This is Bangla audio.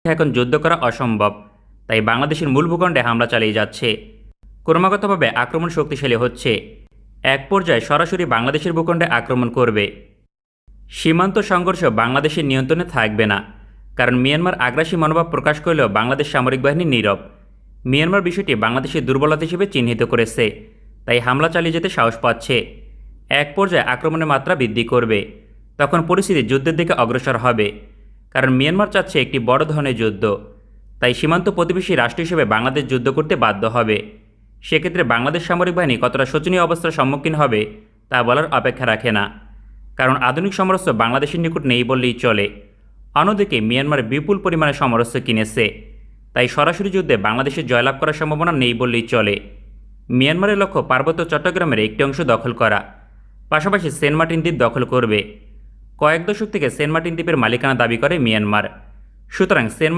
এখন যুদ্ধ করা অসম্ভব, তাই বাংলাদেশের মূল ভূখণ্ডে হামলা চালিয়ে যাচ্ছে। ক্রমাগতভাবে আক্রমণ শক্তিশালী হচ্ছে, এক পর্যায়ে সরাসরি বাংলাদেশের ভূখণ্ডে আক্রমণ করবে। সীমান্ত সংঘর্ষ বাংলাদেশের নিয়ন্ত্রণে থাকবে না, কারণ মিয়ানমার আগ্রাসী মনোভাব প্রকাশ করলেও বাংলাদেশ সামরিক বাহিনী নীরব। মিয়ানমার বিষয়টি বাংলাদেশের দুর্বলতা হিসেবে চিহ্নিত করেছে, তাই হামলা চালিয়ে যেতে সাহস পাচ্ছে। এক পর্যায়ে আক্রমণের মাত্রা বৃদ্ধি করবে, তখন পরিস্থিতি যুদ্ধের দিকে অগ্রসর হবে, কারণ মিয়ানমার চাচ্ছে একটি বড় ধরনের যুদ্ধ। তাই সীমান্ত প্রতিবেশী রাষ্ট্র হিসেবে বাংলাদেশ যুদ্ধ করতে বাধ্য হবে। সেক্ষেত্রে বাংলাদেশ সামরিক বাহিনী কতটা শোচনীয় অবস্থার সম্মুখীন হবে তা বলার অপেক্ষা রাখে না, কারণ আধুনিক সমরাস্ত্র বাংলাদেশের নিকট নেই বললেই চলে। অন্যদিকে মিয়ানমার বিপুল পরিমাণে সমরাস্ত্র কিনেছে, তাই সরাসরি যুদ্ধে বাংলাদেশের জয়লাভ করার সম্ভাবনা নেই বললেই চলে। মিয়ানমারের লক্ষ্য পার্বত্য চট্টগ্রামের একটি অংশ দখল করা, পাশাপাশি সেন্ট মার্টিন দ্বীপ দখল করবে। কয়েক দশক থেকে সেন্ট মার্টিন দ্বীপের মালিকানা দাবি করে মিয়ানমার। সুতরাং সেন্ট